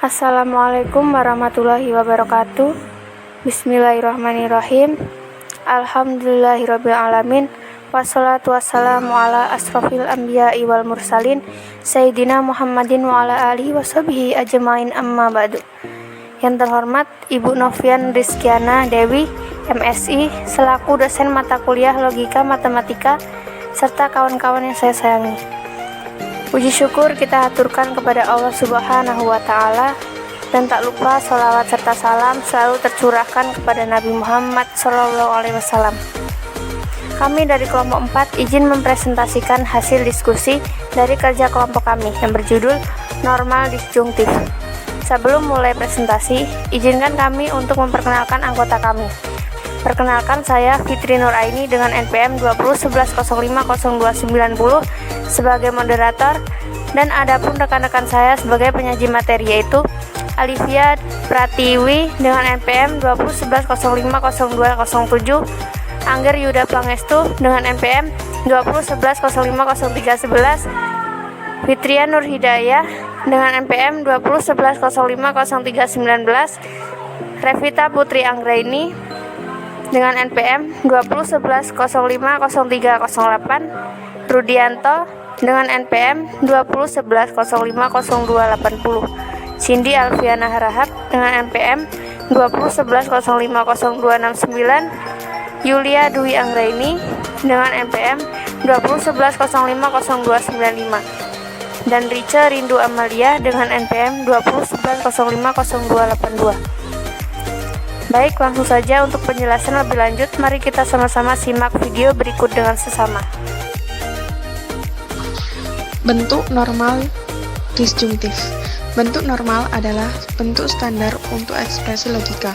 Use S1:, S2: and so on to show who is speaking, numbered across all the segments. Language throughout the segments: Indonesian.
S1: Assalamualaikum warahmatullahi wabarakatuh. Bismillahirrahmanirrahim. Alhamdulillahirabbil alamin. Wassalatu wassalamu ala asrofil anbiya'i wal mursalin Sayyidina Muhammadin wa ala alihi washabihi ajmain, amma ba'du. Yang terhormat Ibu Novian Rizkiana Dewi, MSI, selaku dosen mata kuliah Logika Matematika, serta kawan-kawan yang saya sayangi. Puji syukur kita aturkan kepada Allah Subhanahu wa Ta'ala, dan tak lupa sholawat serta salam selalu tercurahkan kepada Nabi Muhammad SAW. Kami dari kelompok 4 izin mempresentasikan hasil diskusi dari kerja kelompok kami yang berjudul Normal Disjungtif. Sebelum mulai presentasi, izinkan kami untuk memperkenalkan anggota kami. Perkenalkan, saya Fitri Nuraini dengan NPM 2011050290 sebagai moderator, dan adapun rekan-rekan saya sebagai penyaji materi yaitu Alivia Pratiwi dengan NPM 2011050207, Angger Yuda Pangestu dengan NPM 2011050311, Fitria Nur Hidayah dengan NPM 2011050319, Revita Putri Anggraini dengan NPM 2011050308, Rudianto dengan NPM 2011050280, Cindy Alfiana Harahap dengan NPM 2011050269, Yulia Dwi Anggraini dengan NPM 2011050295, dan Rica Rindu Amalia dengan NPM 2011050282. Baik, langsung saja untuk penjelasan lebih lanjut, mari kita sama-sama simak video berikut dengan sesama.
S2: Bentuk normal disjungtif. Bentuk normal adalah bentuk standar untuk ekspresi logika.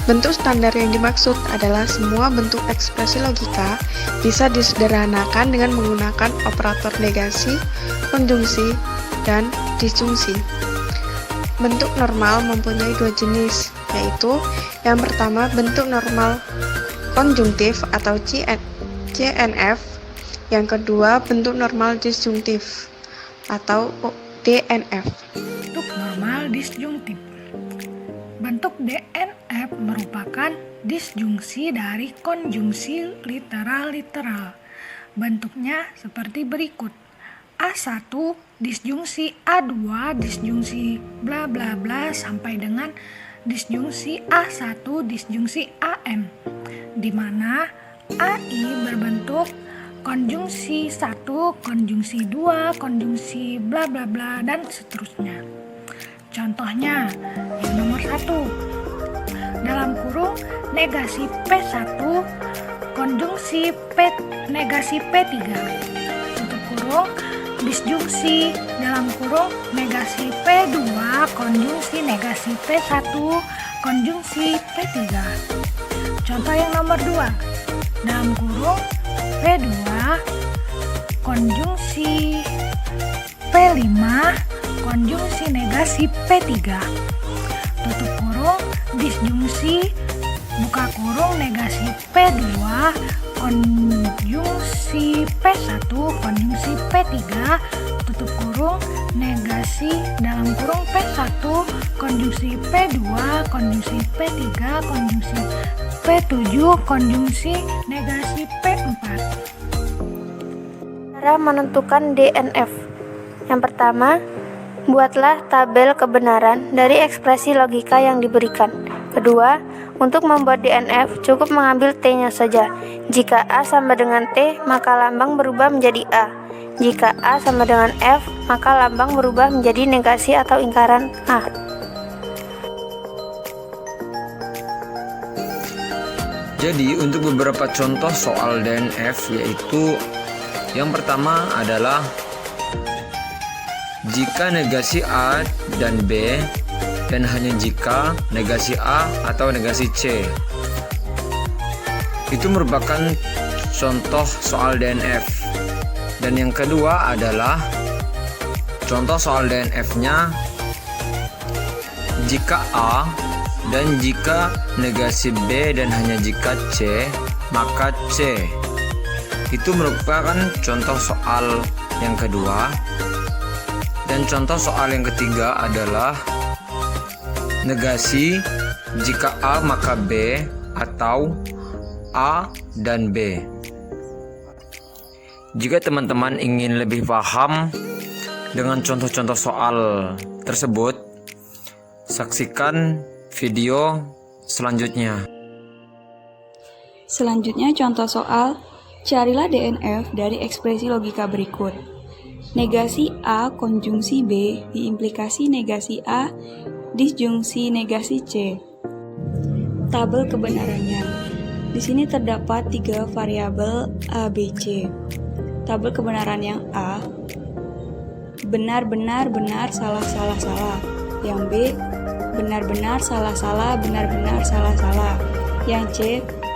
S2: Bentuk standar yang dimaksud adalah semua bentuk ekspresi logika bisa disederhanakan dengan menggunakan operator negasi, konjungsi, dan disjungsi. Bentuk normal mempunyai dua jenis, yaitu yang pertama bentuk normal konjungtif atau CNF, yang kedua bentuk normal disjungtif atau DNF.
S3: Bentuk normal disjungtif. Bentuk DNF merupakan disjungsi dari konjungsi literal-literal. Bentuknya seperti berikut: A1 disjungsi A2 disjungsi bla bla bla sampai dengan disjungsi A1 disjungsi AN, di mana AI berbentuk konjungsi 1, konjungsi 2, konjungsi bla bla bla, dan seterusnya. Contohnya, yang nomor 1, dalam kurung negasi P1 konjungsi negasi P3, tutup kurung, disjungsi dalam kurung negasi P2 konjungsi negasi P1 konjungsi P3. Contoh yang nomor 2, dalam kurung P2 konjungsi P5 konjungsi negasi P3, tutup kurung, disjungsi buka kurung negasi P2 konjungsi P1 konjungsi P3, tutup kurung, negasi dalam kurung P1 konjungsi P2 konjungsi P3 konjungsi P7 konjungsi negasi P4.
S1: Cara menentukan DNF. Yang pertama, buatlah tabel kebenaran dari ekspresi logika yang diberikan. Kedua, untuk membuat DNF cukup mengambil T-nya saja. Jika A sama dengan T, maka lambang berubah menjadi A. Jika A sama dengan F, maka lambang berubah menjadi negasi atau ingkaran A.
S4: Jadi untuk beberapa contoh soal DNF, yaitu yang pertama adalah jika negasi A dan B, dan hanya jika negasi A atau negasi C. Itu merupakan contoh soal DNF. Dan yang kedua adalah contoh soal DNF-nya jika A dan jika negasi B dan hanya jika C, maka C. Itu merupakan contoh soal yang kedua. Dan contoh soal yang ketiga adalah negasi jika A maka B atau A dan B. Jika teman-teman ingin lebih paham dengan contoh-contoh soal tersebut, saksikan video selanjutnya.
S5: Selanjutnya contoh soal, carilah DNF dari ekspresi logika berikut. Negasi A konjungsi B diimplikasi negasi A disjungsi negasi C. Tabel kebenarannya. Di sini terdapat 3 variabel A, B, C. Tabel kebenaran yang A, benar, benar, benar, salah, salah, salah. Yang B, benar, benar, salah, salah, benar, benar, salah, salah. Yang C,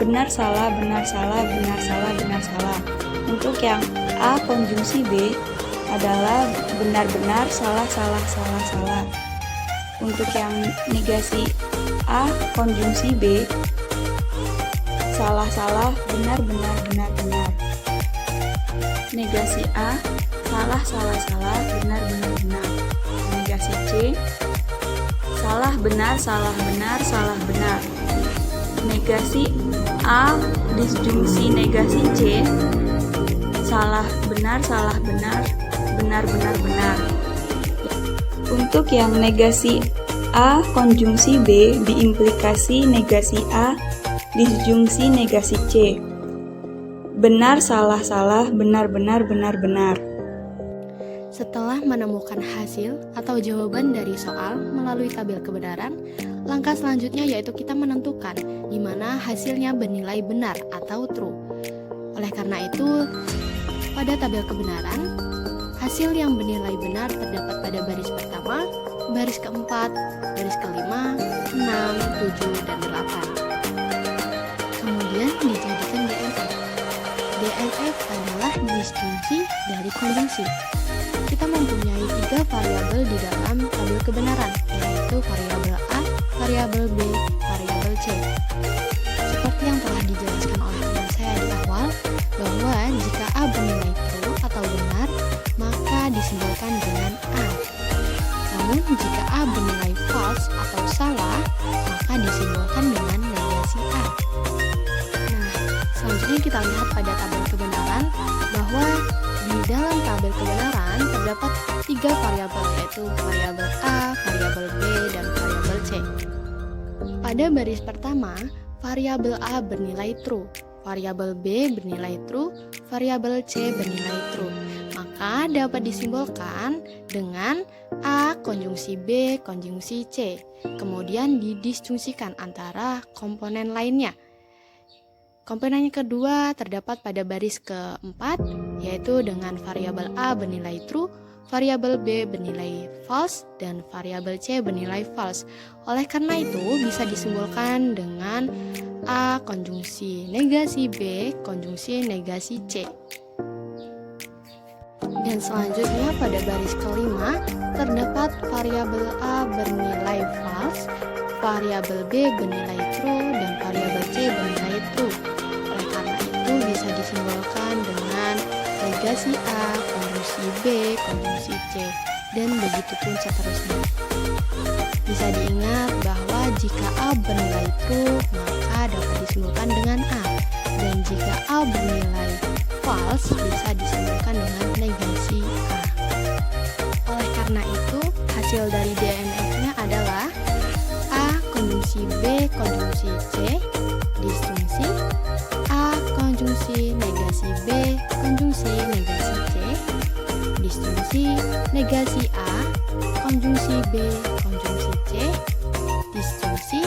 S5: benar, salah, benar, salah, benar, salah, benar, salah. Untuk yang A konjungsi B adalah benar, benar, salah, salah, salah, salah. Untuk yang negasi A konjungsi B, salah, salah, benar, benar, benar, benar. Negasi A, salah, salah, salah, benar, benar, benar. Negasi C, salah, benar, salah, benar, salah, benar. Negasi A disjungsi negasi C, salah, benar, salah, benar, benar, benar, benar. Untuk yang negasi A konjungsi B diimplikasi negasi A disjungsi negasi C. Benar, salah, salah, benar, benar, benar, benar.
S1: Setelah menemukan hasil atau jawaban dari soal melalui tabel kebenaran, langkah selanjutnya yaitu kita menentukan di mana hasilnya bernilai benar atau true. Oleh karena itu, pada tabel kebenaran, hasil yang bernilai benar terdapat pada baris pertama, baris keempat, baris kelima, 6, 7, dan 8. Kemudian dijadikan DNF. DNF adalah disjungsi dari konjungsi. Kita mempunyai 3 variabel di dalam tabel kebenaran, yaitu variabel A, variabel B, variabel C. Seperti yang telah dijelaskan oleh teman saya di awal, bahwa jika A bernilai true atau benar, maka disimbolkan dengan A. Namun jika A bernilai false atau salah, maka disimbolkan dengan negasi A. Nah, selanjutnya kita lihat pada tabel kebenaran bahwa di dalam tabel kebenaran terdapat 3 variabel, yaitu variabel A, variabel B, dan variabel C. Pada baris pertama, variabel A bernilai true, variabel B bernilai true, variabel C bernilai true. Maka dapat disimbolkan dengan A konjungsi B konjungsi C. Kemudian didisjungsikan antara komponen lainnya. Komponen yang kedua terdapat pada baris keempat, yaitu dengan variabel A bernilai true, variabel B bernilai false, dan variabel C bernilai false. Oleh karena itu, bisa disimbolkan dengan A konjungsi negasi B konjungsi negasi C. Dan selanjutnya pada baris kelima, terdapat variabel A bernilai false, variabel B bernilai true, dan variabel C bernilai true. Oleh karena itu bisa disimbolkan dengan negasi A, konjungsi B, konjungsi C, dan begitu pun seterusnya. Bisa diingat bahwa jika A bernilai true, maka dapat disimbolkan dengan A. Dan jika A bernilai false, bisa disimbolkan dengan negasi A. Oleh karena itu, hasil dari DNF-nya adalah A konjungsi B konjungsi C disjungsi A konjungsi negasi B konjungsi negasi C disjungsi negasi A konjungsi B konjungsi C disjungsi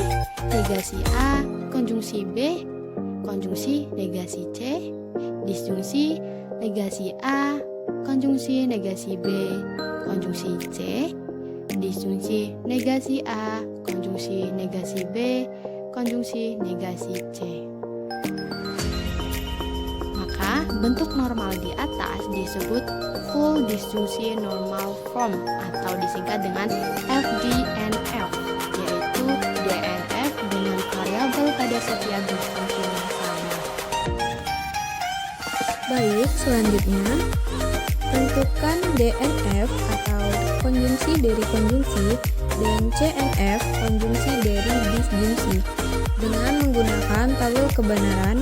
S1: negasi A konjungsi B konjungsi negasi C disjungsi negasi A konjungsi negasi B konjungsi C disjungsi negasi A konjungsi negasi B konjungsi negasi C. Maka bentuk normal di atas disebut full disjungsi normal form atau disingkat dengan FDNF, yaitu DNF dengan variabel pada setiap disjungsi yang sama.
S6: Baik, selanjutnya tentukan DNF atau konjungsi dari konjungsi dan CNF konjungsi dari disjungsi dengan menggunakan tabel kebenaran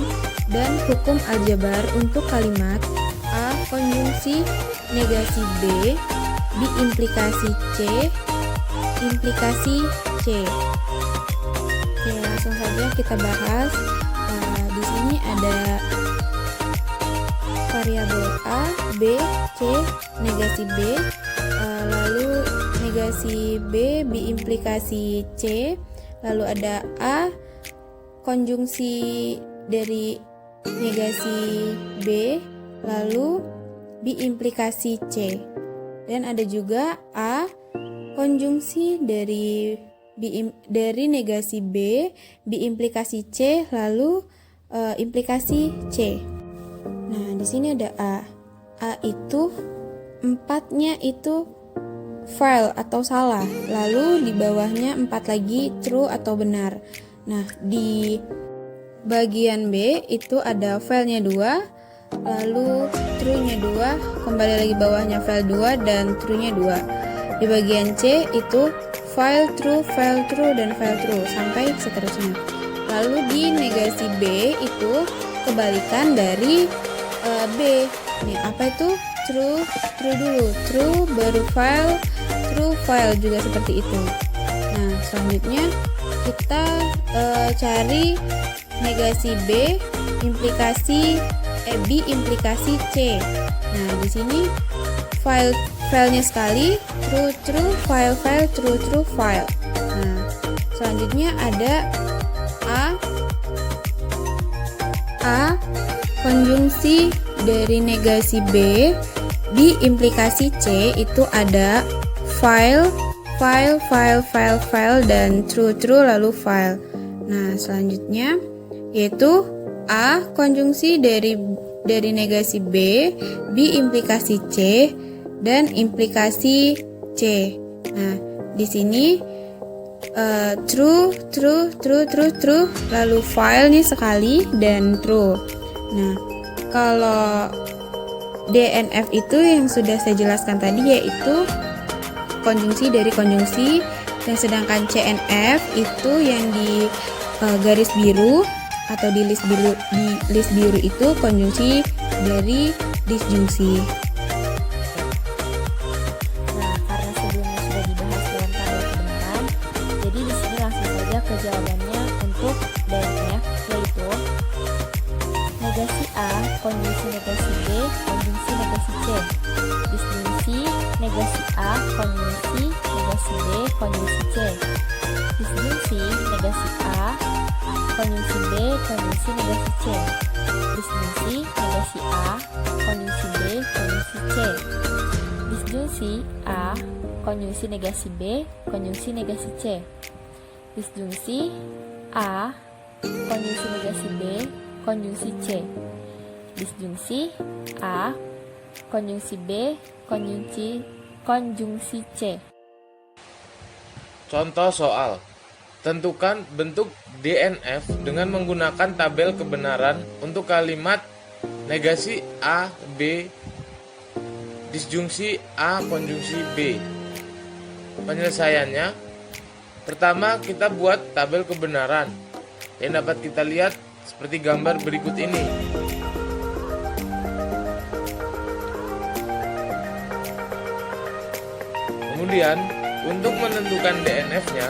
S6: dan hukum aljabar untuk kalimat A konjungsi negasi B diimplikasi C implikasi C. Oke, langsung saja kita bahas. Di sini ada variabel A, B, C, negasi B, lalu negasi B diimplikasi C, lalu ada A konjungsi dari negasi B, lalu diimplikasi C, dan ada juga A konjungsi dari negasi B diimplikasi C, lalu implikasi C. Nah, di sini ada A. A itu empatnya itu file atau salah, lalu di bawahnya 4 lagi true atau benar. Nah, di bagian B itu ada filenya 2, lalu true-nya 2, kembali lagi bawahnya file 2 dan true-nya 2. Di bagian C itu file true, dan file true sampai seterusnya. Lalu di negasi B itu kebalikan dari B. Nih, apa itu? True dulu. True baru file, true file juga seperti itu. Nah, selanjutnya kita cari negasi B implikasi C. Nah, di sini filenya sekali true file true file. Nah, selanjutnya ada A konjungsi dari negasi B diimplikasi C itu ada file dan true lalu file. Nah, selanjutnya yaitu A konjungsi dari negasi B diimplikasi C dan implikasi C. Nah, di sini true lalu filenya sekali dan true. Nah, kalau DNF itu yang sudah saya jelaskan tadi yaitu konjungsi dari konjungsi, dan sedangkan CNF itu yang di garis biru atau di list biru itu konjungsi dari disjungsi.
S1: Nah, karena sebelumnya sudah dibahas dalam tabel kebenaran, jadi di sini langsung saja ke jawabannya untuk DNF, yaitu negasi A konjungsi negasi B konjungsi negasi C, disjungsi negasi A konjungsi negasi B konjungsi C, disjungsi negasi A konjungsi B konjungsi negasi C, disjungsi negasi A konjungsi B konjungsi C, disjungsi A konjungsi negasi B konjungsi negasi C, disjungsi A konjungsi negasi B konjungsi C, disjungsi A konjungsi B konjungsi C.
S7: Contoh soal. Tentukan bentuk DNF dengan menggunakan tabel kebenaran untuk kalimat negasi A, B, disjungsi A konjungsi B. Penyelesaiannya, pertama kita buat tabel kebenaran yang dapat kita lihat seperti gambar berikut ini. Kemudian, untuk menentukan DNF-nya,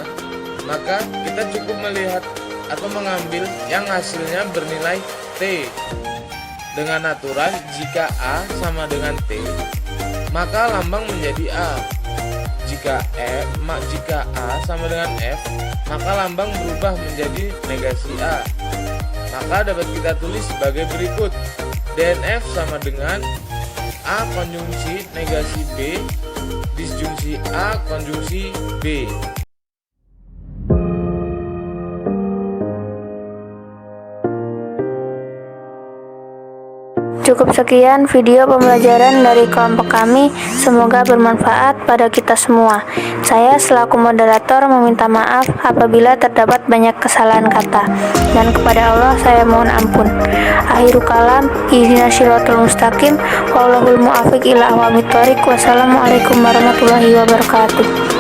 S7: maka kita cukup melihat atau mengambil yang hasilnya bernilai T. Dengan aturan jika A sama dengan T, maka lambang menjadi A. Jika A sama dengan F, maka lambang berubah menjadi negasi A. Maka dapat kita tulis sebagai berikut. DNF sama dengan A konjungsi negasi B disjungsi A konjungsi B.
S1: Cukup sekian video pembelajaran dari kelompok kami, semoga bermanfaat pada kita semua. Saya selaku moderator meminta maaf apabila terdapat banyak kesalahan kata, dan kepada Allah saya mohon ampun. Akhirul kalam, ihdinas shiratal mustaqim, wallahul muwaffiq ila aqwamit thoriq. Wassalamualaikum warahmatullahi wabarakatuh.